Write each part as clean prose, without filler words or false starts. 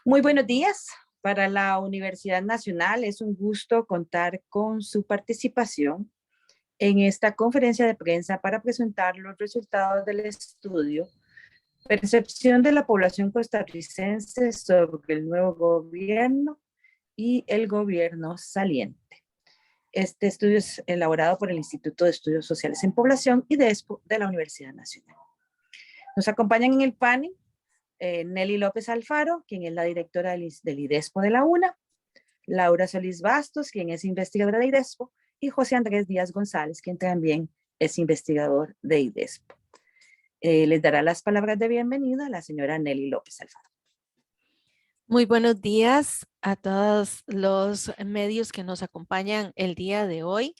Muy buenos días. Para la Universidad Nacional es un gusto contar con su participación en esta conferencia de prensa para presentar los resultados del estudio Percepción de la población costarricense sobre el nuevo gobierno y el gobierno saliente. Este estudio es elaborado por el Instituto de Estudios Sociales en Población y de la Universidad Nacional. Nos acompañan en el panel Nelly López Alfaro, quien es la directora del IDESPO de la UNA, Laura Solís Bastos, quien es investigadora de IDESPO, y José Andrés Díaz González, quien también es investigador de IDESPO. Les dará las palabras de bienvenida a la señora Nelly López Alfaro. Muy buenos días a todos los medios que nos acompañan el día de hoy.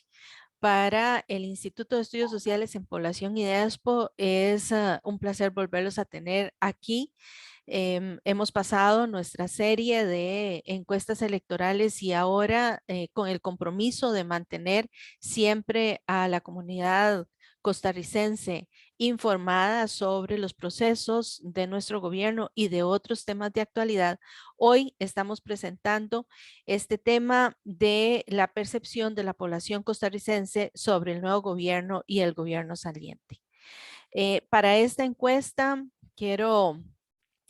Para el Instituto de Estudios Sociales en Población y IDESPO es un placer volverlos a tener aquí. Hemos pasado nuestra serie de encuestas electorales y ahora con el compromiso de mantener siempre a la comunidad costarricense informada sobre los procesos de nuestro gobierno y de otros temas de actualidad. Hoy estamos presentando este tema de la percepción de la población costarricense sobre el nuevo gobierno y el gobierno saliente. Para esta encuesta quiero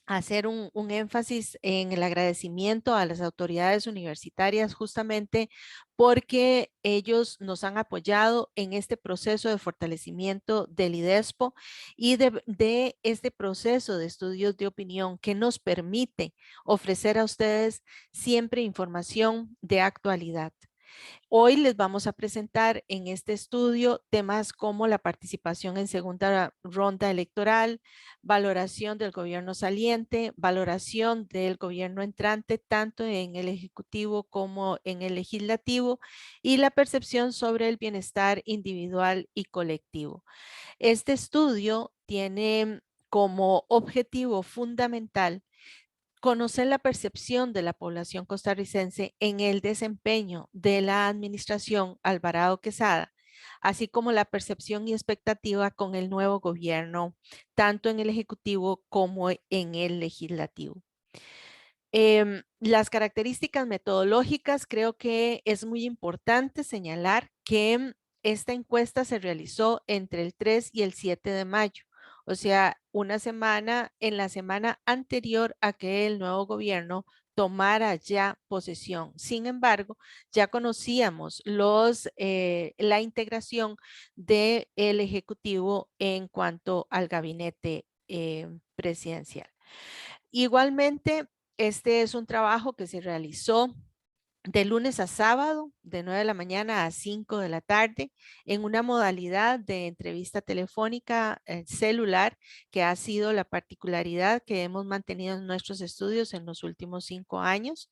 hacer un énfasis en el agradecimiento a las autoridades universitarias justamente porque ellos nos han apoyado en este proceso de fortalecimiento del IDESPO y de este proceso de estudios de opinión que nos permite ofrecer a ustedes siempre información de actualidad. Hoy les vamos a presentar en este estudio temas como la participación en segunda ronda electoral, valoración del gobierno saliente, valoración del gobierno entrante, tanto en el ejecutivo como en el legislativo, y la percepción sobre el bienestar individual y colectivo. Este estudio tiene como objetivo fundamental conocer la percepción de la población costarricense en el desempeño de la administración Alvarado Quesada, así como la percepción y expectativa con el nuevo gobierno, tanto en el Ejecutivo como en el Legislativo. Las características metodológicas, creo que es muy importante señalar que esta encuesta se realizó entre el 3 y el 7 de mayo, o sea, una semana en la semana anterior a que el nuevo gobierno tomara ya posesión. Sin embargo, ya conocíamos la integración del Ejecutivo en cuanto al gabinete presidencial. Igualmente, este es un trabajo que se realizó de lunes a sábado, de 9 de la mañana a 5 de la tarde, en una modalidad de entrevista telefónica celular, que ha sido la particularidad que hemos mantenido en nuestros estudios en los últimos 5 años.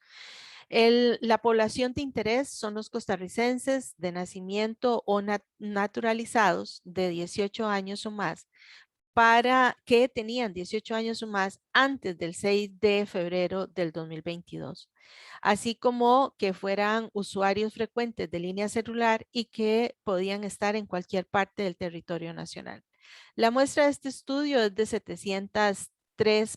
La población de interés son los costarricenses de nacimiento o naturalizados de 18 años o más, para que tenían 18 años o más antes del 6 de febrero del 2022, así como que fueran usuarios frecuentes de línea celular y que podían estar en cualquier parte del territorio nacional. La muestra de este estudio es de 703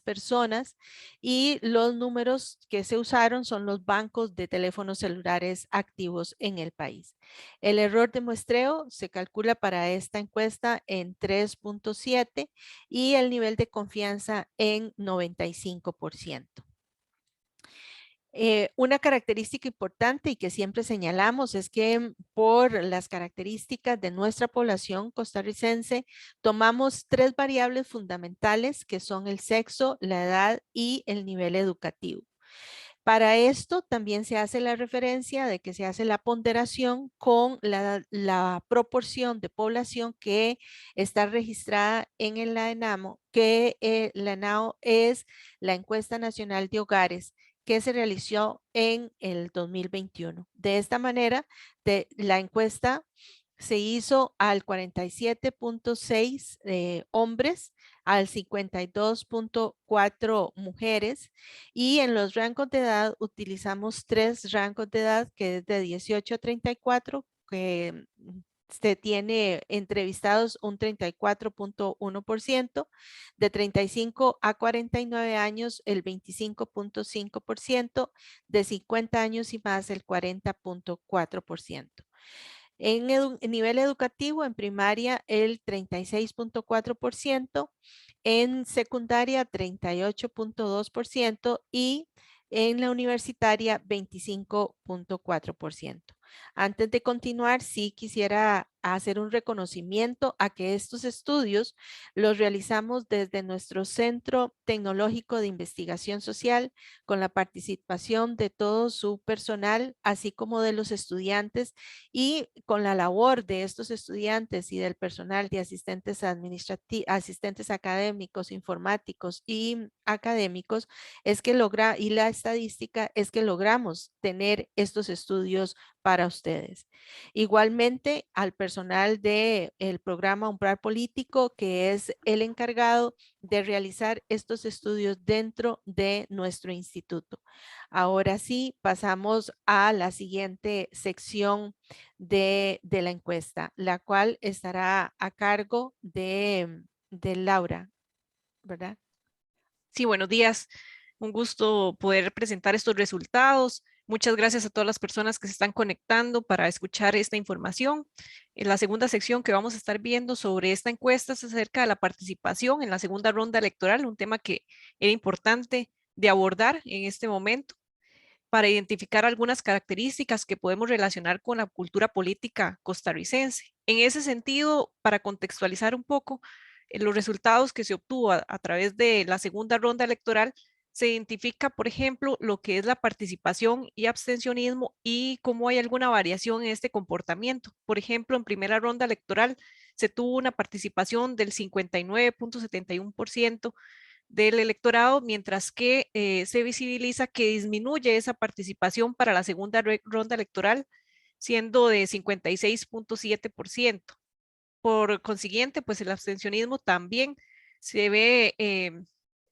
personas y los números que se usaron son los bancos de teléfonos celulares activos en el país. El error de muestreo se calcula para esta encuesta en 3.7 y el nivel de confianza en 95%. Una característica importante y que siempre señalamos es que por las características de nuestra población costarricense, tomamos 3 variables fundamentales que son el sexo, la edad y el nivel educativo. Para esto también se hace la referencia de que se hace la ponderación con la proporción de población que está registrada en el ENAMO, que la ENAO es la Encuesta Nacional de Hogares que se realizó en el 2021. De esta manera, la encuesta se hizo al 47.6 hombres, al 52.4 mujeres y en los rangos de edad utilizamos 3 rangos de edad que es de 18 a 34, que se tiene entrevistados un 34.1%, de 35 a 49 años el 25.5%, de 50 años y más el 40.4%. En nivel educativo, en primaria el 36.4%, en secundaria 38.2% y en la universitaria 25.4%. Antes de continuar, sí quisiera hacer un reconocimiento a que estos estudios los realizamos desde nuestro Centro Tecnológico de Investigación Social con la participación de todo su personal, así como de los estudiantes, y con la labor de estos estudiantes y del personal de asistentes administrativos, asistentes académicos, informáticos y académicos, es que y la estadística es que logramos tener estos estudios para ustedes. Igualmente al personal del programa Umbral Político, que es el encargado de realizar estos estudios dentro de nuestro instituto. Ahora sí, pasamos a la siguiente sección de la encuesta, la cual estará a cargo de Laura, ¿verdad? Sí, buenos días. Un gusto poder presentar estos resultados. Muchas gracias a todas las personas que se están conectando para escuchar esta información. En la segunda sección que vamos a estar viendo sobre esta encuesta es acerca de la participación en la segunda ronda electoral, un tema que era importante de abordar en este momento para identificar algunas características que podemos relacionar con la cultura política costarricense. En ese sentido, para contextualizar un poco, los resultados que se obtuvo a través de la segunda ronda electoral, se identifica, por ejemplo, lo que es la participación y abstencionismo y cómo hay alguna variación en este comportamiento. Por ejemplo, en primera ronda electoral se tuvo una participación del 59.71% del electorado, mientras que se visibiliza que disminuye esa participación para la segunda ronda electoral, siendo de 56.7%. Por consiguiente, pues el abstencionismo también se ve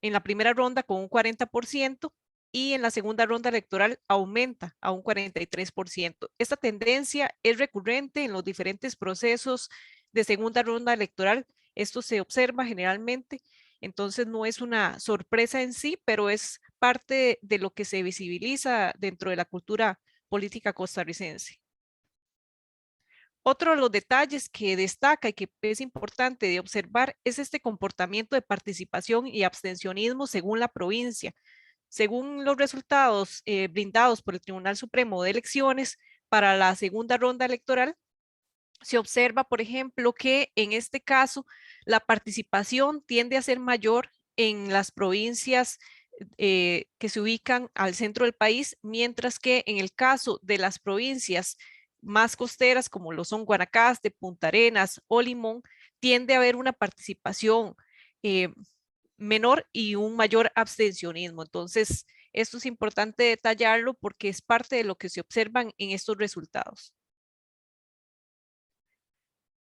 en la primera ronda con un 40% y en la segunda ronda electoral aumenta a un 43%. Esta tendencia es recurrente en los diferentes procesos de segunda ronda electoral. Esto se observa generalmente, entonces no es una sorpresa en sí, pero es parte de lo que se visibiliza dentro de la cultura política costarricense. Otro de los detalles que destaca y que es importante de observar es este comportamiento de participación y abstencionismo según la provincia. Según los resultados brindados por el Tribunal Supremo de Elecciones para la segunda ronda electoral, se observa, por ejemplo, que en este caso la participación tiende a ser mayor en las provincias que se ubican al centro del país, mientras que en el caso de las provincias más costeras, como lo son Guanacaste, Punta Arenas o Limón, tiende a haber una participación eh, menor y un mayor abstencionismo. Entonces, esto es importante detallarlo porque es parte de lo que se observan en estos resultados.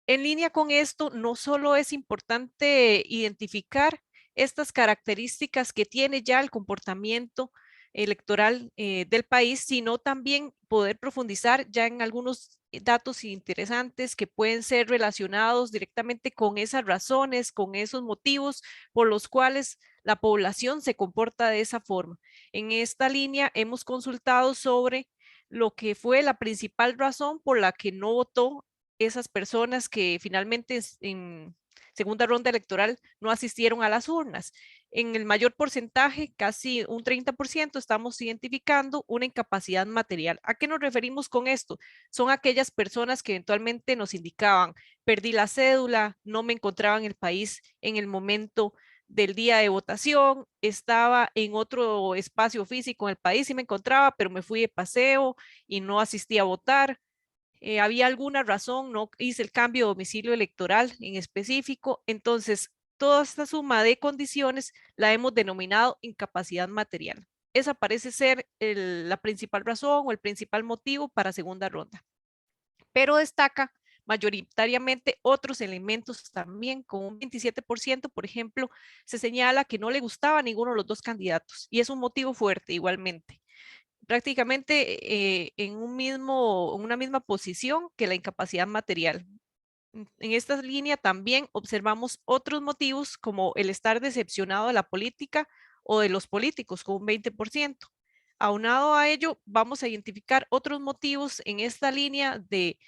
En línea con esto, no solo es importante identificar estas características que tiene ya el comportamiento electoral del país, sino también poder profundizar ya en algunos datos interesantes que pueden ser relacionados directamente con esas razones, con esos motivos por los cuales la población se comporta de esa forma. En esta línea hemos consultado sobre lo que fue la principal razón por la que no votó esas personas que finalmente en segunda ronda electoral no asistieron a las urnas. En el mayor porcentaje, casi un 30%, estamos identificando una incapacidad material. ¿A qué nos referimos con esto? Son aquellas personas que eventualmente nos indicaban, perdí la cédula, no me encontraba en el país en el momento del día de votación, estaba en otro espacio físico en el país y me encontraba, pero me fui de paseo y no asistí a votar. Había alguna razón, no hice el cambio de domicilio electoral en específico. Entonces, toda esta suma de condiciones la hemos denominado incapacidad material. Esa parece ser la principal razón o el principal motivo para segunda ronda. Pero destaca mayoritariamente otros elementos también, con un 27%, por ejemplo, se señala que no le gustaba ninguno de los dos candidatos y es un motivo fuerte igualmente. prácticamente en una misma posición que la incapacidad material. En esta línea también observamos otros motivos como el estar decepcionado de la política o de los políticos con un 20%. Aunado a ello, vamos a identificar otros motivos en esta línea de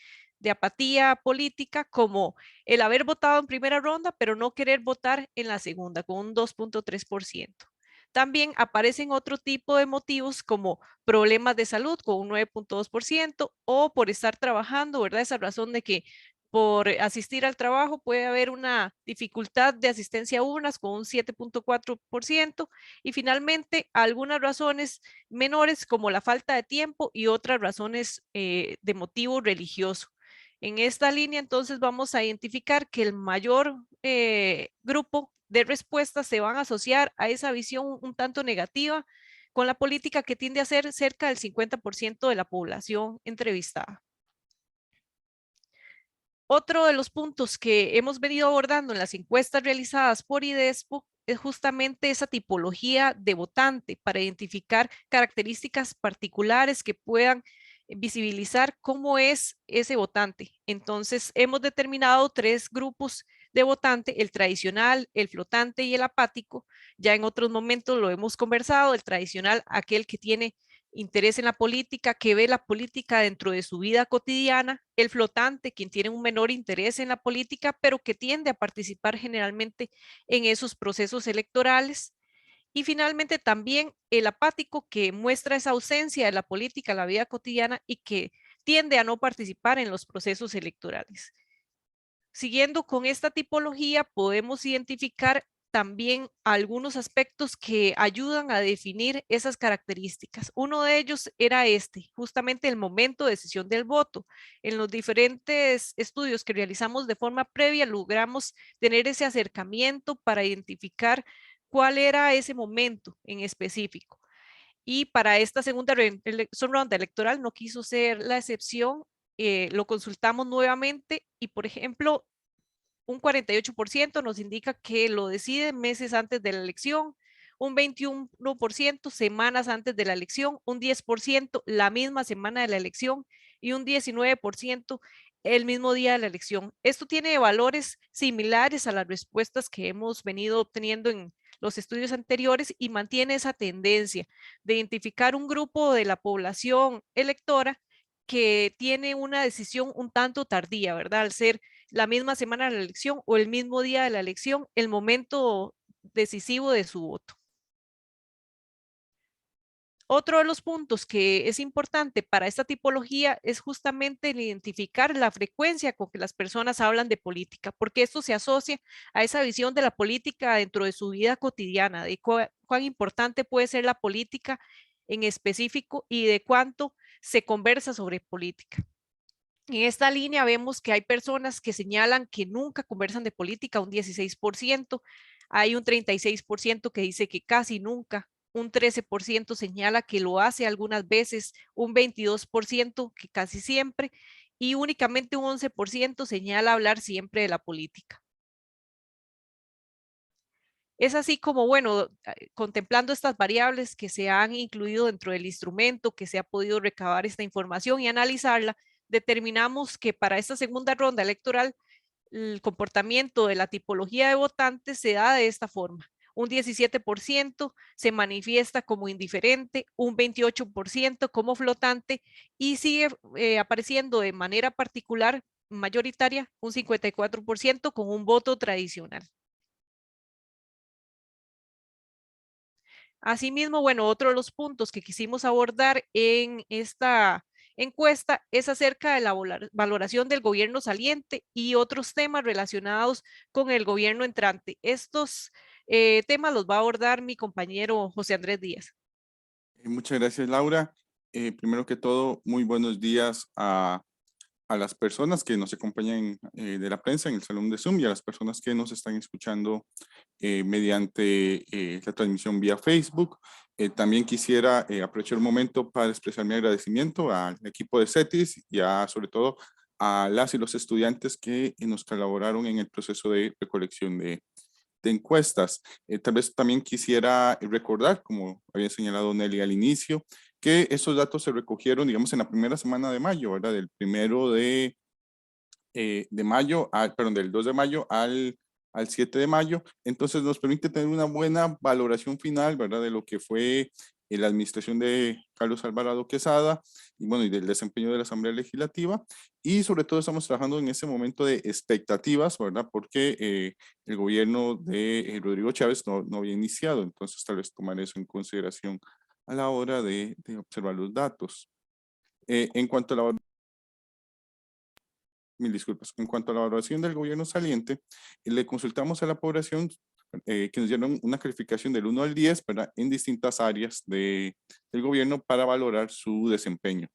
apatía política como el haber votado en primera ronda pero no querer votar en la segunda con un 2.3%. También aparecen otro tipo de motivos como problemas de salud con un 9.2% o por estar trabajando, ¿verdad? Esa razón de que por asistir al trabajo puede haber una dificultad de asistencia a urnas con un 7.4% y finalmente algunas razones menores como la falta de tiempo y otras razones de motivo religioso. En esta línea entonces vamos a identificar que el mayor grupo de respuestas se van a asociar a esa visión un tanto negativa con la política que tiende a ser cerca del 50% de la población entrevistada. Otro de los puntos que hemos venido abordando en las encuestas realizadas por IDESPO es justamente esa tipología de votante para identificar características particulares que puedan visibilizar cómo es ese votante. Entonces, hemos determinado 3 grupos de votante, el tradicional, el flotante y el apático. Ya en otros momentos lo hemos conversado, el tradicional, aquel que tiene interés en la política, que ve la política dentro de su vida cotidiana, el flotante, quien tiene un menor interés en la política, pero que tiende a participar generalmente en esos procesos electorales. Y finalmente también el apático, que muestra esa ausencia de la política en la vida cotidiana y que tiende a no participar en los procesos electorales. Siguiendo con esta tipología, podemos identificar también algunos aspectos que ayudan a definir esas características. Uno de ellos era justamente el momento de decisión del voto. En los diferentes estudios que realizamos de forma previa, logramos tener ese acercamiento para identificar cuál era ese momento en específico. Y para esta segunda ronda electoral no quiso ser la excepción. Lo consultamos nuevamente y, por ejemplo, un 48% nos indica que lo decide meses antes de la elección, un 21% semanas antes de la elección, un 10% la misma semana de la elección y un 19% el mismo día de la elección. Esto tiene valores similares a las respuestas que hemos venido obteniendo en los estudios anteriores y mantiene esa tendencia de identificar un grupo de la población electora que tiene una decisión un tanto tardía, ¿verdad? Al ser la misma semana de la elección o el mismo día de la elección, el momento decisivo de su voto. Otro de los puntos que es importante para esta tipología es justamente el identificar la frecuencia con que las personas hablan de política, porque esto se asocia a esa visión de la política dentro de su vida cotidiana, de cuán importante puede ser la política en específico y de cuánto se conversa sobre política. En esta línea vemos que hay personas que señalan que nunca conversan de política, un 16%, hay un 36% que dice que casi nunca, un 13% señala que lo hace algunas veces, un 22% que casi siempre y únicamente un 11% señala hablar siempre de la política. Es así como, bueno, contemplando estas variables que se han incluido dentro del instrumento, que se ha podido recabar esta información y analizarla, determinamos que para esta segunda ronda electoral el comportamiento de la tipología de votantes se da de esta forma. Un 17% se manifiesta como indiferente, un 28% como flotante y sigue apareciendo de manera particular, mayoritaria, un 54% con un voto tradicional. Asimismo, bueno, otro de los puntos que quisimos abordar en esta encuesta es acerca de la valoración del gobierno saliente y otros temas relacionados con el gobierno entrante. Estos temas los va a abordar mi compañero José Andrés Díaz. Muchas gracias, Laura. Primero que todo, muy buenos días a las personas que nos acompañan de la prensa en el salón de Zoom y a las personas que nos están escuchando mediante la transmisión vía Facebook. También quisiera aprovechar un momento para expresar mi agradecimiento al equipo de CETIS y sobre todo a las y los estudiantes que nos colaboraron en el proceso de recolección de encuestas. Tal vez también quisiera recordar, como había señalado Nelly al inicio, que esos datos se recogieron, digamos, en la primera semana de mayo, ¿verdad? Del 1 de mayo, perdón, del 2 de mayo al 7 de mayo. Entonces nos permite tener una buena valoración final, ¿verdad? De lo que fue la administración de Carlos Alvarado Quesada y bueno, y del desempeño de la Asamblea Legislativa. Y sobre todo estamos trabajando en ese momento de expectativas, ¿verdad? Porque el gobierno de Rodrigo Chávez no había iniciado, entonces tal vez tomar eso en consideración a la hora de observar los datos. En cuanto a la Mil disculpas. En cuanto a la evaluación del gobierno saliente, le consultamos a la población que nos dieron una calificación del 1 al 10, ¿verdad? En distintas áreas del gobierno para valorar su desempeño.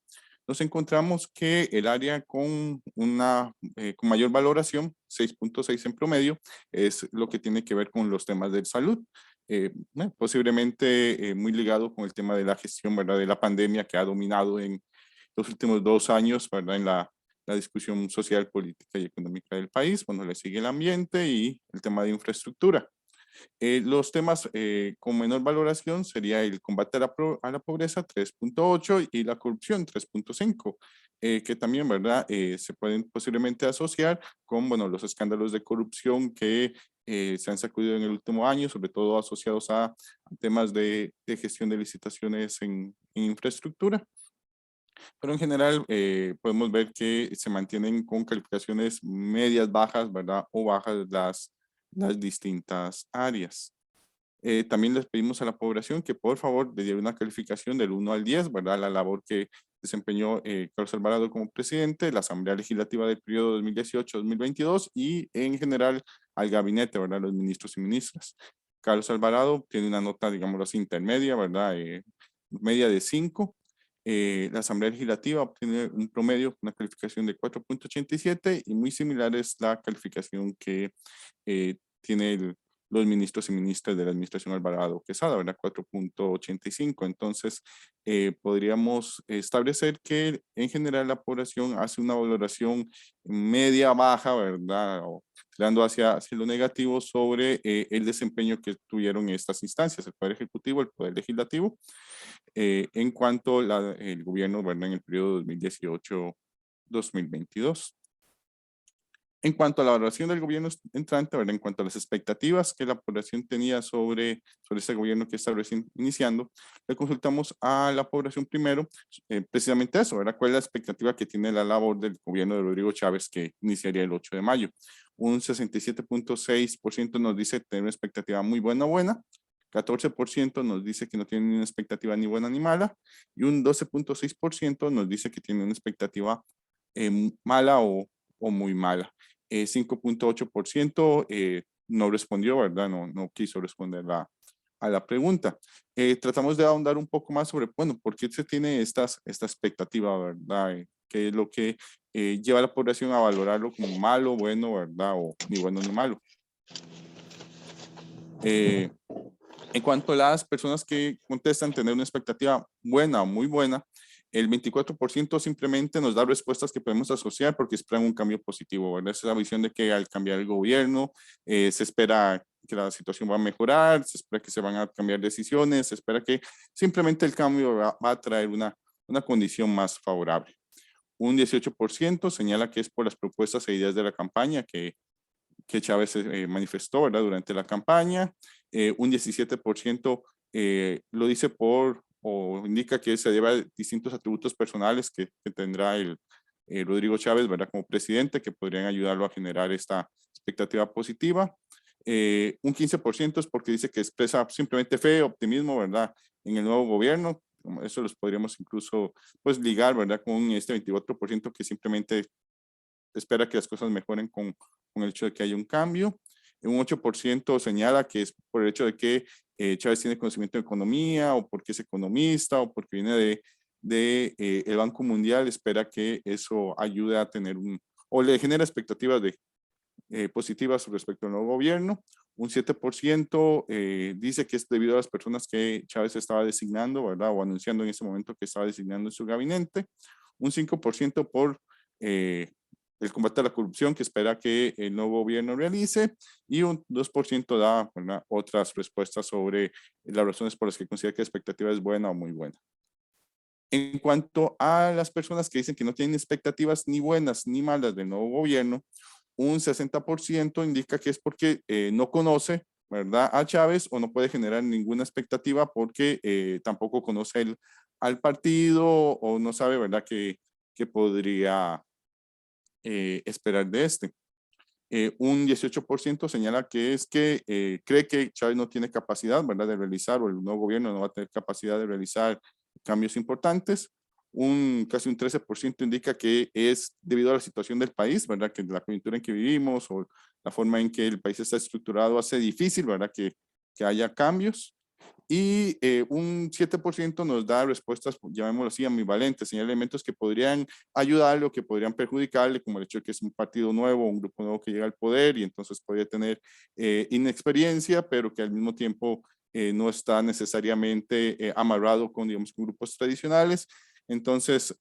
Nos encontramos que el área con con mayor valoración, 6.6 en promedio, es lo que tiene que ver con los temas de salud. Posiblemente muy ligado con el tema de la gestión, ¿verdad? De la pandemia que ha dominado en los últimos 2 años, ¿verdad? En la discusión social, política y económica del país. Bueno, le sigue el ambiente y el tema de infraestructura. Los temas con menor valoración sería el combate a la pobreza, 3.8, y la corrupción, 3.5, que también, ¿verdad? Se pueden posiblemente asociar con, bueno, los escándalos de corrupción que se han sacudido en el último año, sobre todo asociados a temas de gestión de licitaciones en infraestructura. Pero en general podemos ver que se mantienen con calificaciones medias, bajas, ¿verdad? O bajas las distintas áreas. También les pedimos a la población que por favor le diera una calificación del 1 al 10, ¿verdad? La labor que desempeñó Carlos Alvarado como presidente, la Asamblea Legislativa del periodo 2018-2022 y en general al gabinete, ¿verdad? Los ministros y ministras. Carlos Alvarado tiene una nota, digámoslo así, intermedia, ¿verdad? Media de 5. La Asamblea Legislativa obtiene un promedio, una calificación de 4.87 y muy similar es la calificación que tiene los ministros y ministras de la administración Alvarado Quesada, ¿verdad? 4.85. Entonces, podríamos establecer que en general la población hace una valoración media baja, ¿verdad? O tirando hacia lo negativo sobre el desempeño que tuvieron estas instancias, el Poder Ejecutivo, el Poder Legislativo, en cuanto el gobierno, ¿verdad? En el periodo 2018-2022. En cuanto a la valoración del gobierno entrante, ¿verdad? En cuanto a las expectativas que la población tenía sobre este gobierno que está recién iniciando, le consultamos a la población primero precisamente eso, ¿verdad? ¿Cuál es la expectativa que tiene la labor del gobierno de Rodrigo Chávez que iniciaría el 8 de mayo? Un 67.6% nos dice tener una expectativa muy buena o buena, 14% nos dice que no tiene una expectativa ni buena ni mala, y un 12.6% nos dice que tiene una expectativa mala o muy mala. 5.8% no respondió, ¿verdad? No quiso responder a la pregunta. Tratamos de ahondar un poco más sobre, bueno, ¿por qué se tiene esta expectativa, verdad? ¿Qué es lo que lleva a la población a valorarlo como malo, bueno, verdad? O ni bueno ni malo. En cuanto a las personas que contestan tener una expectativa buena o muy buena, el 24% simplemente nos da respuestas que podemos asociar porque esperan un cambio positivo, ¿verdad? Esa es la visión de que al cambiar el gobierno se espera que la situación va a mejorar, se espera que se van a cambiar decisiones, se espera que simplemente el cambio va a traer una condición más favorable. Un 18% señala que es por las propuestas e ideas de la campaña que Chávez manifestó, ¿verdad? Durante la campaña. Un 17% lo dice o indica que se debe a distintos atributos personales que tendrá Rodrigo Chávez, ¿verdad? Como presidente, que podrían ayudarlo a generar esta expectativa positiva. Un 15% es porque dice que expresa simplemente fe, optimismo, ¿verdad? En el nuevo gobierno. Eso los podríamos incluso pues ligar, ¿verdad? Con este 24% que simplemente espera que las cosas mejoren con el hecho de que haya un cambio. Un 8% señala que es por el hecho de que Chávez tiene conocimiento de economía o porque es economista o porque viene el Banco Mundial, espera que eso ayude a tener o le genera expectativas positivas respecto al nuevo gobierno. Un 7% dice que es debido a las personas que Chávez estaba designando, ¿verdad? O anunciando en ese momento que estaba designando en su gabinete. Un 5% por el combate a la corrupción que espera que el nuevo gobierno realice, y un 2% da, ¿verdad?, otras respuestas sobre las razones por las que considera que la expectativa es buena o muy buena. En cuanto a las personas que dicen que no tienen expectativas ni buenas ni malas del nuevo gobierno, un 60% indica que es porque no conoce, ¿verdad?, a Chávez, o no puede generar ninguna expectativa porque tampoco conoce al partido, o no sabe, ¿verdad?, que podría esperar de este. Un 18% señala que es que cree que Chávez no tiene capacidad, ¿verdad?, de realizar, o el nuevo gobierno no va a tener capacidad de realizar cambios importantes. Casi un 13% indica que es debido a la situación del país, ¿verdad?, que la coyuntura en que vivimos o la forma en que el país está estructurado hace difícil, ¿verdad?, que haya cambios. Y un 7% nos da respuestas, llamémoslo así, ambivalentes, señala elementos que podrían ayudarle o que podrían perjudicarle, como el hecho de que es un partido nuevo, un grupo nuevo que llega al poder y entonces podría tener inexperiencia, pero que al mismo tiempo no está necesariamente amarrado con, digamos, con grupos tradicionales. Entonces,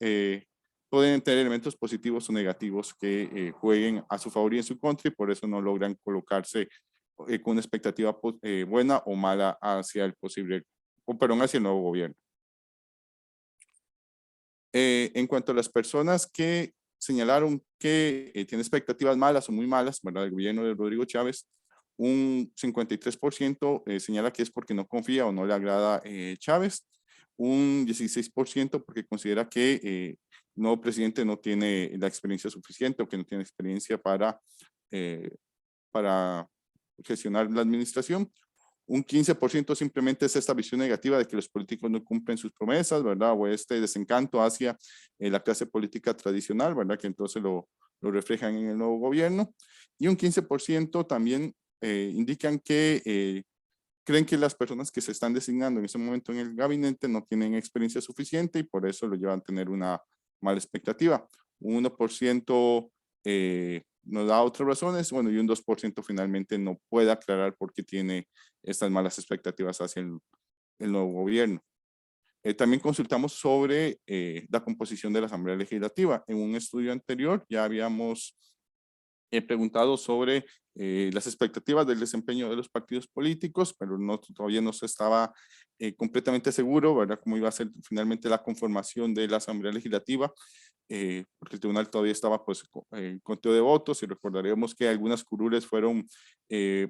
pueden tener elementos positivos o negativos que jueguen a su favor y en su contra, y por eso no logran colocarse con una expectativa buena o mala hacia el posible, perdón, hacia el nuevo gobierno. En cuanto a las personas que señalaron que tienen expectativas malas o muy malas, ¿verdad?, del gobierno de Rodrigo Chávez, un 53% señala que es porque no confía o no le agrada Chávez, un 16% porque considera que el nuevo presidente no tiene la experiencia suficiente o que no tiene experiencia para gestionar la administración. Un 15% simplemente es esta visión negativa de que los políticos no cumplen sus promesas, ¿verdad? O este desencanto hacia la clase política tradicional, ¿verdad?, que entonces lo reflejan en el nuevo gobierno. Y un 15% también indican que creen que las personas que se están designando en ese momento en el gabinete no tienen experiencia suficiente y por eso lo llevan a tener una mala expectativa. Un 1% nos da otras razones, bueno, y un 2% finalmente no puede aclarar por qué tiene estas malas expectativas hacia el nuevo gobierno. También consultamos sobre la composición de la Asamblea Legislativa. En un estudio anterior ya habíamos preguntado sobre las expectativas del desempeño de los partidos políticos, pero todavía no se estaba completamente seguro, ¿verdad?, cómo iba a ser finalmente la conformación de la Asamblea Legislativa, porque el tribunal todavía estaba pues en conteo de votos, y recordaremos que algunas curules fueron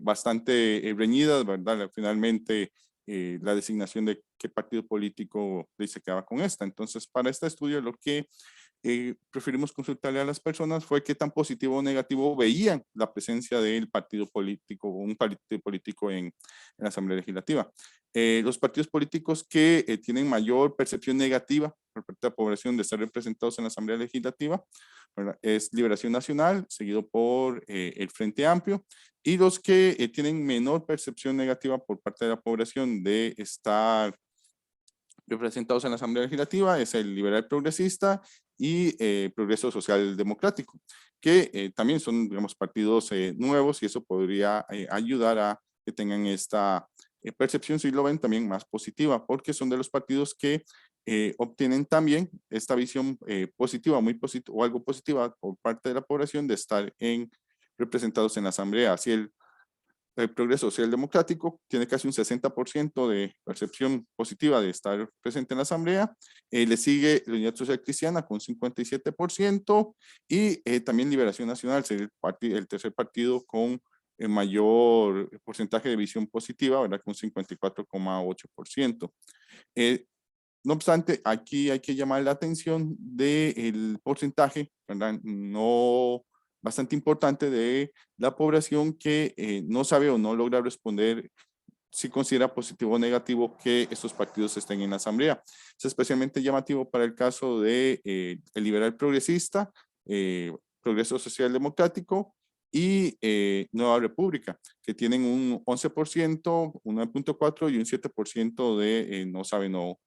bastante reñidas, ¿verdad? Finalmente la designación de qué partido político se quedaba con esta. Entonces, para este estudio lo que preferimos consultarle a las personas fue qué tan positivo o negativo veían la presencia del partido político, un partido político en la Asamblea Legislativa. Los partidos políticos que tienen mayor percepción negativa por parte de la población de estar representados en la Asamblea Legislativa, ¿verdad?, es Liberación Nacional, seguido por el Frente Amplio, y los que tienen menor percepción negativa por parte de la población de estar representados en la Asamblea Legislativa es el Liberal Progresista y Progreso Social Democrático, que también son, digamos, partidos nuevos, y eso podría ayudar a que tengan esta percepción, si lo ven, también más positiva, porque son de los partidos que obtienen también esta visión positiva, muy positiva o algo positiva por parte de la población de estar representados en la Asamblea. Así el Progreso Social Democrático tiene casi un 60% de percepción positiva de estar presente en la Asamblea. Le sigue la Unidad Social Cristiana con 57%, y también Liberación Nacional, el tercer partido con el mayor porcentaje de visión positiva, ¿verdad?, con 54,8%. No obstante, aquí hay que llamar la atención del porcentaje, ¿verdad?, no bastante importante, de la población que no sabe o no logra responder si considera positivo o negativo que estos partidos estén en la Asamblea. Es especialmente llamativo para el caso de el Liberal Progresista, Progreso Social Democrático y Nueva República, que tienen un 11%, un 9.4% y un 7% de no sabe, no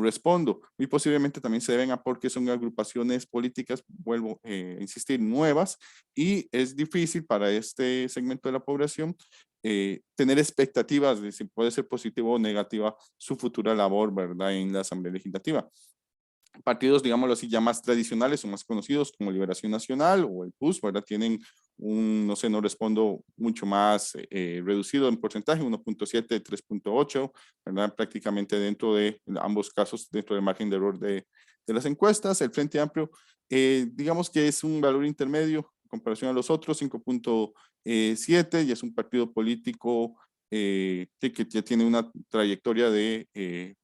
respondo. Muy posiblemente también se deben a porque son agrupaciones políticas, vuelvo a insistir, nuevas, y es difícil para este segmento de la población tener expectativas de si puede ser positiva o negativa su futura labor, ¿verdad?, en la Asamblea Legislativa. partidos, digámoslo así, ya más tradicionales o más conocidos como Liberación Nacional o el PUS, ¿verdad? Tienen un, no sé, no respondo mucho más reducido en porcentaje, 1.7, 3.8, ¿verdad? Prácticamente dentro de ambos casos, dentro del margen de error de las encuestas. El Frente Amplio, digamos que es un valor intermedio en comparación a los otros, 5.7, y es un partido político que ya tiene una trayectoria de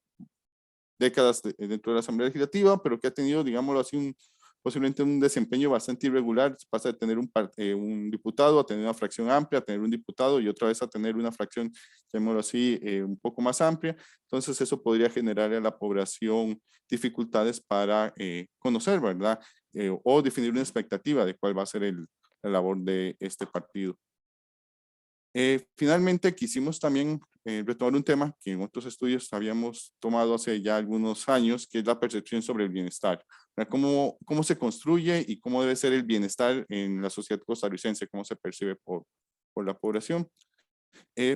décadas dentro de la Asamblea Legislativa, pero que ha tenido, digámoslo así, posiblemente un desempeño bastante irregular. Pasa de tener un diputado a tener una fracción amplia, a tener un diputado y otra vez a tener una fracción, llamémoslo así, un poco más amplia. Entonces eso podría generar a la población dificultades para conocer, ¿verdad? O definir una expectativa de cuál va a ser la labor de este partido. Finalmente, quisimos también retomar un tema que en otros estudios habíamos tomado hace ya algunos años, que es la percepción sobre el bienestar. ¿Cómo se construye y cómo debe ser el bienestar en la sociedad costarricense? ¿Cómo se percibe por la población?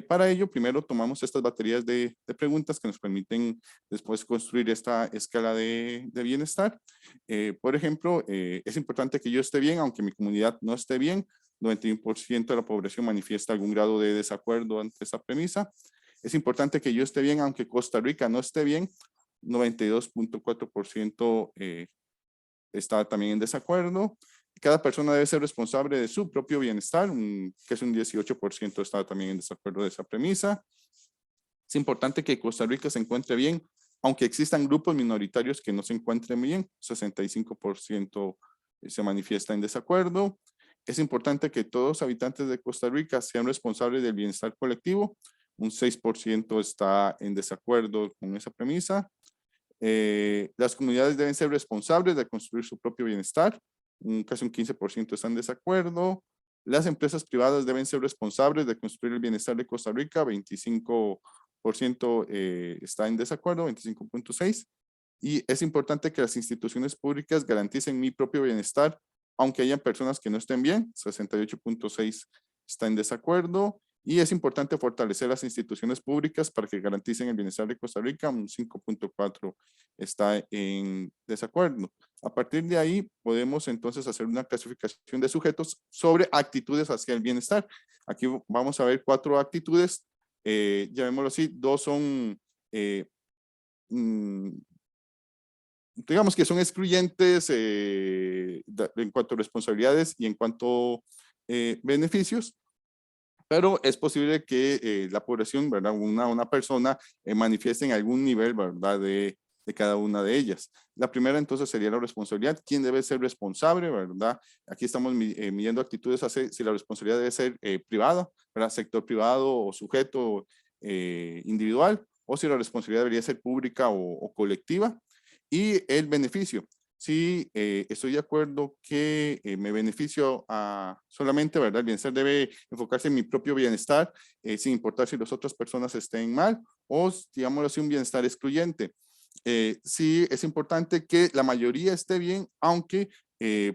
Para ello, primero tomamos estas baterías de preguntas que nos permiten después construir esta escala de bienestar. Por ejemplo, es importante que yo esté bien, aunque mi comunidad no esté bien. 91% de la población manifiesta algún grado de desacuerdo ante esa premisa. Es importante que yo esté bien, aunque Costa Rica no esté bien. 92.4% está también en desacuerdo. Cada persona debe ser responsable de su propio bienestar, que es un 18% está también en desacuerdo de esa premisa. Es importante que Costa Rica se encuentre bien, aunque existan grupos minoritarios que no se encuentren bien, 65% se manifiesta en desacuerdo. Es importante que todos los habitantes de Costa Rica sean responsables del bienestar colectivo, un 6% está en desacuerdo con esa premisa. Las comunidades deben ser responsables de construir su propio bienestar, casi un 15% están en desacuerdo. Las empresas privadas deben ser responsables de construir el bienestar de Costa Rica, 25% está en desacuerdo, 25.6%. Y es importante que las instituciones públicas garanticen mi propio bienestar, aunque hayan personas que no estén bien, 68.6% está en desacuerdo. Y es importante fortalecer las instituciones públicas para que garanticen el bienestar de Costa Rica, un 5.4% está en desacuerdo. A partir de ahí podemos entonces hacer una clasificación de sujetos sobre actitudes hacia el bienestar. Aquí vamos a ver 4 actitudes, llamémoslo así, 2 son, digamos que son excluyentes en cuanto a responsabilidades y en cuanto a beneficios. Pero es posible que la población, ¿verdad? Una persona manifieste en algún nivel, ¿verdad? De cada una de ellas. La primera entonces sería la responsabilidad. ¿Quién debe ser responsable, verdad? Aquí estamos midiendo actitudes hacia si la responsabilidad debe ser privada, ¿verdad? Sector privado o sujeto individual, o si la responsabilidad debería ser pública o colectiva. Y el beneficio. Sí, estoy de acuerdo que me beneficio solamente, ¿verdad? El bienestar debe enfocarse en mi propio bienestar, sin importar si las otras personas estén mal, o, digámoslo así, un bienestar excluyente. Sí, es importante que la mayoría esté bien, aunque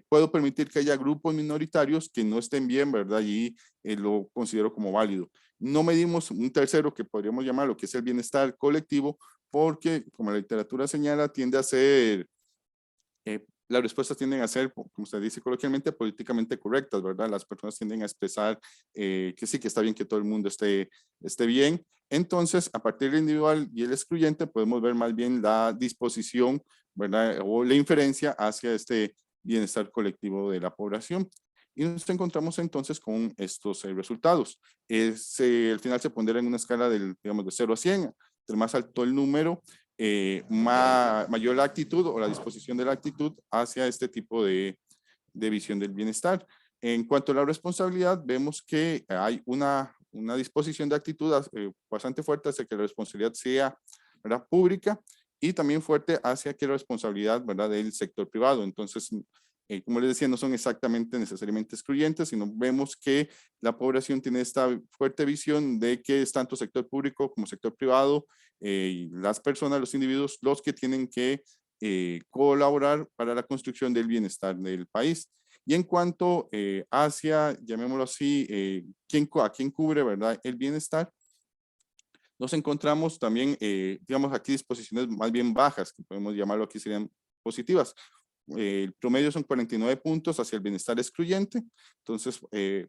puedo permitir que haya grupos minoritarios que no estén bien, ¿verdad? Y lo considero como válido. No medimos un tercero que podríamos llamar lo que es el bienestar colectivo, porque, como la literatura señala, tiende a ser las respuestas tienden a ser, como se dice coloquialmente, políticamente correctas, ¿verdad? Las personas tienden a expresar que sí, que está bien que todo el mundo esté bien. Entonces, a partir del individual y el excluyente, podemos ver más bien la disposición, ¿verdad? O la inferencia hacia este bienestar colectivo de la población. Y nos encontramos entonces con estos resultados. Al final se pondrá en una escala digamos, de 0 a 100. Entre más alto el número, mayor la actitud o la disposición de la actitud hacia este tipo de visión del bienestar. En cuanto a la responsabilidad, vemos que hay una disposición de actitud bastante fuerte hacia que la responsabilidad sea, ¿verdad?, pública, y también fuerte hacia que la responsabilidad, ¿verdad?, del sector privado. Entonces, como les decía, no son exactamente necesariamente excluyentes, sino vemos que la población tiene esta fuerte visión de que es tanto sector público como sector privado, y las personas, los individuos, los que tienen que colaborar para la construcción del bienestar del país. Y en cuanto hacia, llamémoslo así, a quién cubre, ¿verdad?, el bienestar, nos encontramos también, digamos, aquí disposiciones más bien bajas, que podemos llamarlo aquí serían positivas. El promedio son 49 puntos hacia el bienestar excluyente. Entonces,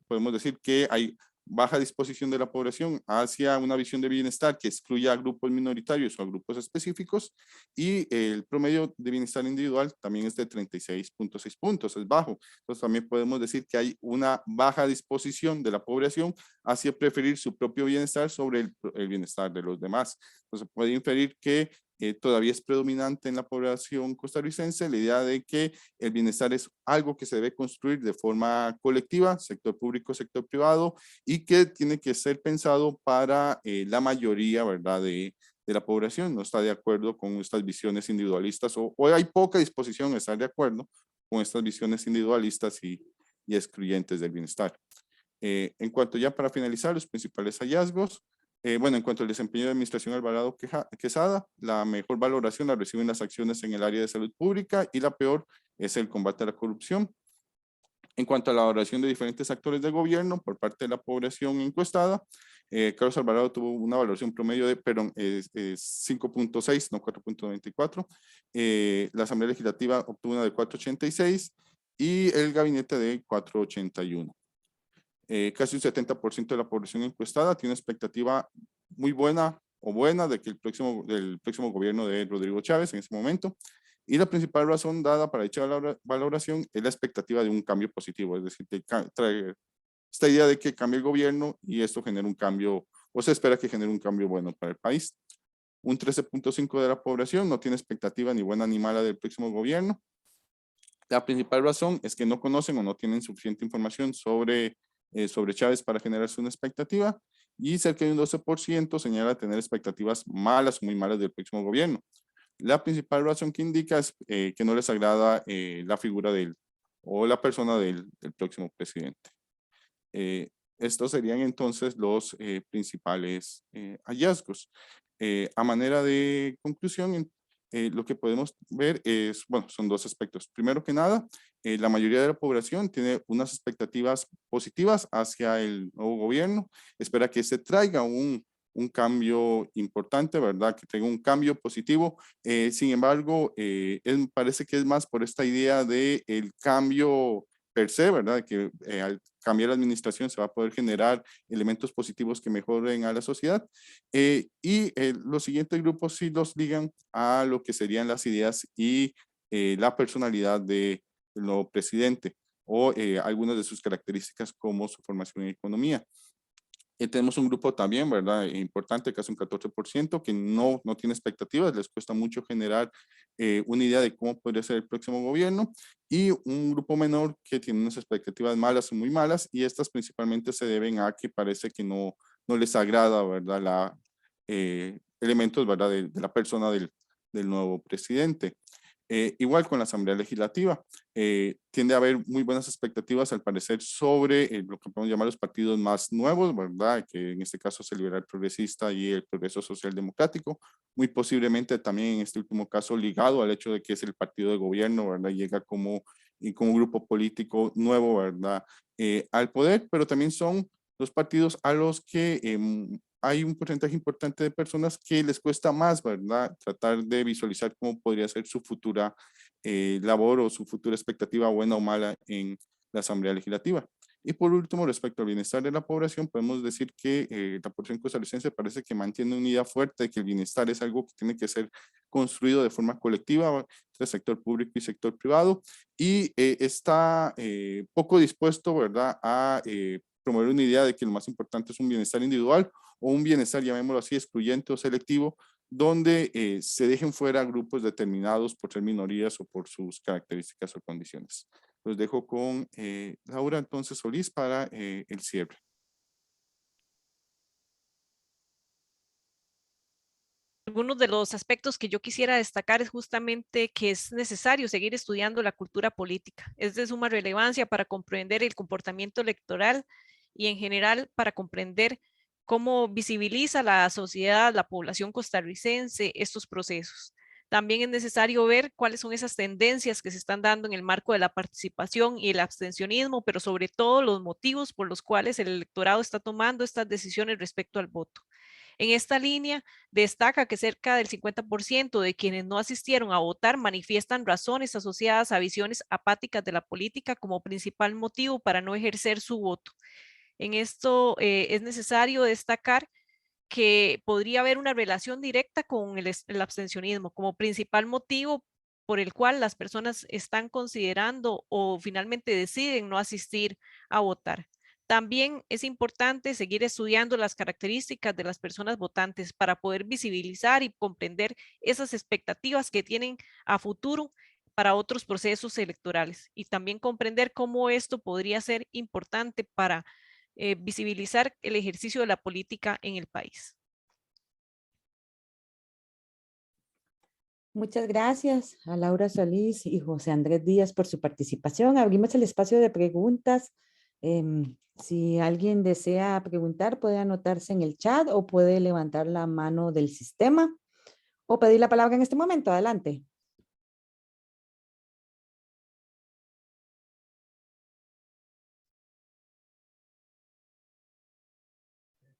podemos decir que hay baja disposición de la población hacia una visión de bienestar que excluya a grupos minoritarios o a grupos específicos, y el promedio de bienestar individual también es de 36.6 puntos, es bajo. Entonces también podemos decir que hay una baja disposición de la población hacia preferir su propio bienestar sobre el bienestar de los demás. Entonces puede inferir que todavía es predominante en la población costarricense la idea de que el bienestar es algo que se debe construir de forma colectiva, sector público, sector privado, y que tiene que ser pensado para la mayoría, ¿verdad?, de la población. No está de acuerdo con estas visiones individualistas, o hay poca disposición a estar de acuerdo con estas visiones individualistas y excluyentes del bienestar. En cuanto ya para finalizar, los principales hallazgos. Bueno, en cuanto al desempeño de administración Alvarado Quesada, la mejor valoración la reciben las acciones en el área de salud pública y la peor es el combate a la corrupción. En cuanto a la valoración de diferentes actores de gobierno por parte de la población encuestada, Carlos Alvarado tuvo una valoración promedio de 5.6, no 4.94. La Asamblea Legislativa obtuvo una de 4.86 y el gabinete de 4.81. Casi un 70% de la población encuestada tiene expectativa muy buena o buena de que el próximo gobierno de Rodrigo Chávez en ese momento. Y la principal razón dada para dicha valoración es la expectativa de un cambio positivo, es decir, trae esta idea de que cambie el gobierno y esto genera un cambio, o se espera que genere un cambio bueno para el país. Un 13.5% de la población no tiene expectativa ni buena ni mala del próximo gobierno. La principal razón es que no conocen o no tienen suficiente información sobre Chávez para generarse una expectativa, y cerca de un 12% señala tener expectativas malas o muy malas del próximo gobierno. La principal razón que indica es que no les agrada la figura o la persona del próximo presidente. Estos serían entonces los principales hallazgos. A manera de conclusión, lo que podemos ver es, bueno, son dos aspectos. Primero que nada, la mayoría de la población tiene unas expectativas positivas hacia el nuevo gobierno. Espera que se traiga un cambio importante, ¿verdad? Que tenga un cambio positivo. Sin embargo, parece que es más por esta idea de el cambio per se, ¿verdad? Que al cambiar la administración se va a poder generar elementos positivos que mejoren a la sociedad. Los siguientes grupos sí los ligan a lo que serían las ideas y la personalidad del nuevo presidente, o algunas de sus características como su formación en economía. Tenemos un grupo también, ¿verdad? Importante, casi un 14%, que no tiene expectativas, les cuesta mucho generar una idea de cómo podría ser el próximo gobierno, y un grupo menor que tiene unas expectativas malas o muy malas, y estas principalmente se deben a que parece que no les agrada, ¿verdad? Elementos, ¿verdad? De la persona del nuevo presidente. Igual con la Asamblea Legislativa, tiende a haber muy buenas expectativas al parecer sobre lo que podemos llamar los partidos más nuevos, ¿verdad? Que en este caso es el Liberal Progresista y el Progreso Social Democrático, muy posiblemente también en este último caso ligado al hecho de que es el partido de gobierno, ¿verdad? Llega como un grupo político nuevo, ¿verdad? Al poder, pero también son los partidos a los que hay un porcentaje importante de personas que les cuesta más, ¿verdad? Tratar de visualizar cómo podría ser su futura labor o su futura expectativa, buena o mala, en la Asamblea Legislativa. Y por último, respecto al bienestar de la población, podemos decir que la población costarricense parece que mantiene una idea fuerte de que el bienestar es algo que tiene que ser construido de forma colectiva entre sector público y sector privado, y está poco dispuesto, ¿verdad?, a promover una idea de que lo más importante es un bienestar individual o un bienestar, llamémoslo así, excluyente o selectivo, donde se dejen fuera grupos determinados por ser minorías o por sus características o condiciones. Los dejo con Laura entonces Solís para el cierre. Algunos de los aspectos que yo quisiera destacar es justamente que es necesario seguir estudiando la cultura política. Es de suma relevancia para comprender el comportamiento electoral y en general para comprender cómo visibiliza la sociedad, la población costarricense estos procesos. También es necesario ver cuáles son esas tendencias que se están dando en el marco de la participación y el abstencionismo, pero sobre todo los motivos por los cuales el electorado está tomando estas decisiones respecto al voto. En esta línea, destaca que cerca del 50% de quienes no asistieron a votar manifiestan razones asociadas a visiones apáticas de la política como principal motivo para no ejercer su voto. En esto es necesario destacar que podría haber una relación directa con el abstencionismo como principal motivo por el cual las personas están considerando o finalmente deciden no asistir a votar. También es importante seguir estudiando las características de las personas votantes para poder visibilizar y comprender esas expectativas que tienen a futuro para otros procesos electorales y también comprender cómo esto podría ser importante para visibilizar el ejercicio de la política en el país. Muchas gracias a Laura Solís y José Andrés Díaz por su participación. Abrimos el espacio de preguntas. Si alguien desea preguntar, puede anotarse en el chat o puede levantar la mano del sistema o pedir la palabra en este momento. Adelante.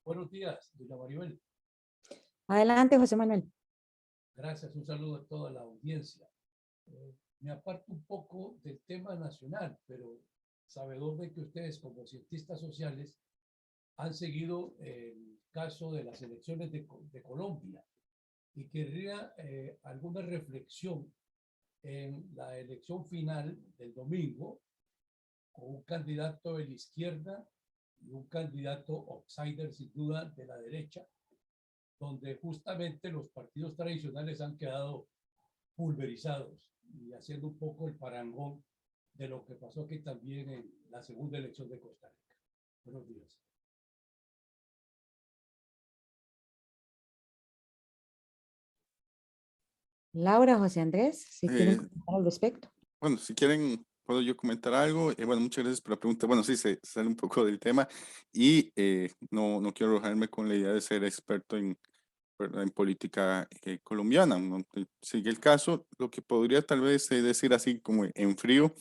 Buenos días, doña Maribel. Adelante, José Manuel. Gracias, un saludo a toda la audiencia. Me aparto un poco del tema nacional, pero sabedor de que ustedes como cientistas sociales han seguido el caso de las elecciones de Colombia y querría alguna reflexión en la elección final del domingo con un candidato de la izquierda y un candidato outsider sin duda de la derecha, donde justamente los partidos tradicionales han quedado pulverizados y haciendo un poco el parangón de lo que pasó aquí también en la segunda elección de Costa Rica. Buenos días. Laura, José Andrés, si quieren comentar al respecto. Bueno, si quieren, puedo yo comentar algo. Bueno, muchas gracias por la pregunta. Bueno, sí, se sale un poco del tema y no quiero arrojarme con la idea de ser experto en política colombiana. No sigue el caso. Lo que podría tal vez decir así como en frío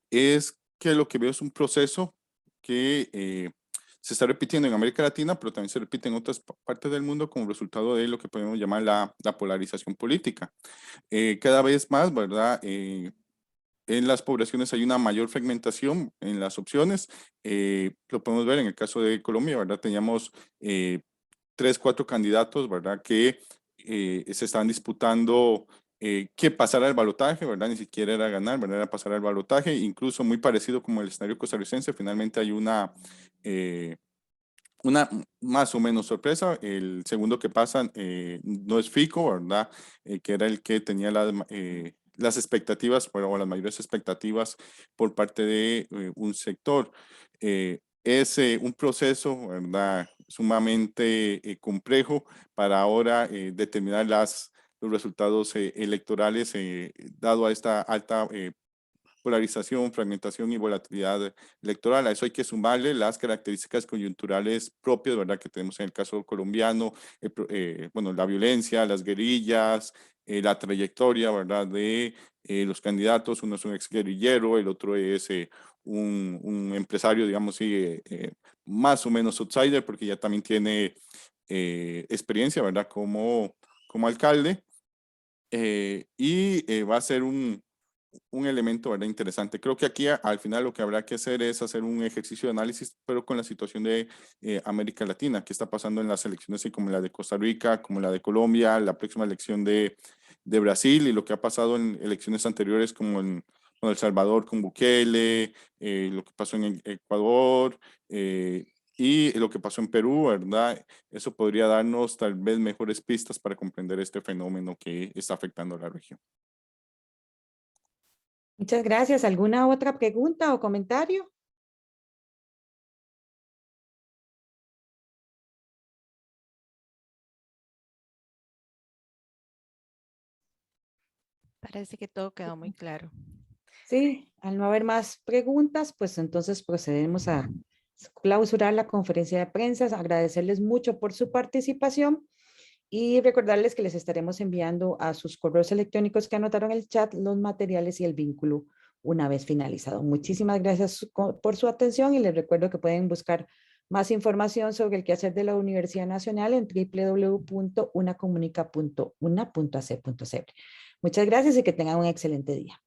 es que lo que veo es un proceso que se está repitiendo en América Latina, pero también se repite en otras partes del mundo como resultado de lo que podemos llamar la polarización política. Cada vez más, ¿verdad? En las poblaciones hay una mayor fragmentación en las opciones. Lo podemos ver en el caso de Colombia, ¿verdad? Teníamos 3, 4 candidatos, ¿verdad? Que se estaban disputando que pasara al balotaje, ¿verdad? Ni siquiera era ganar, ¿verdad? Era pasar al balotaje, incluso muy parecido como el escenario costarricense. Finalmente hay una más o menos sorpresa. El segundo que pasa no es Fico, ¿verdad? Que era el que tenía las expectativas, o las mayores expectativas por parte de un sector. Es un proceso, ¿verdad? Sumamente complejo para ahora determinar los resultados electorales dado a esta alta polarización, fragmentación y volatilidad electoral. A eso hay que sumarle las características coyunturales propias, ¿verdad? Que tenemos en el caso colombiano, bueno, la violencia, las guerrillas, la trayectoria, ¿verdad? De los candidatos. Uno es un exguerrillero, el otro es un empresario, digamos, sí, más o menos outsider, porque ya también tiene experiencia, ¿verdad? Como alcalde. Y va a ser un elemento, ¿verdad? Interesante. Creo que aquí al final lo que habrá que hacer es hacer un ejercicio de análisis, pero con la situación de América Latina, qué está pasando en las elecciones así como la de Costa Rica, como la de Colombia, la próxima elección de Brasil y lo que ha pasado en elecciones anteriores como en El Salvador con Bukele, lo que pasó en Ecuador y lo que pasó en Perú, ¿verdad? Eso podría darnos tal vez mejores pistas para comprender este fenómeno que está afectando a la región. Muchas gracias. ¿Alguna otra pregunta o comentario? Parece que todo quedó muy claro. Sí, al no haber más preguntas, pues entonces procedemos a clausurar la conferencia de prensa. Agradecerles mucho por su participación y recordarles que les estaremos enviando a sus correos electrónicos que anotaron el chat los materiales y el vínculo una vez finalizado. Muchísimas gracias por su atención y les recuerdo que pueden buscar Más información sobre el quehacer de la Universidad Nacional en www.unacomunica.una.ac.cr. Muchas gracias y que tengan un excelente día.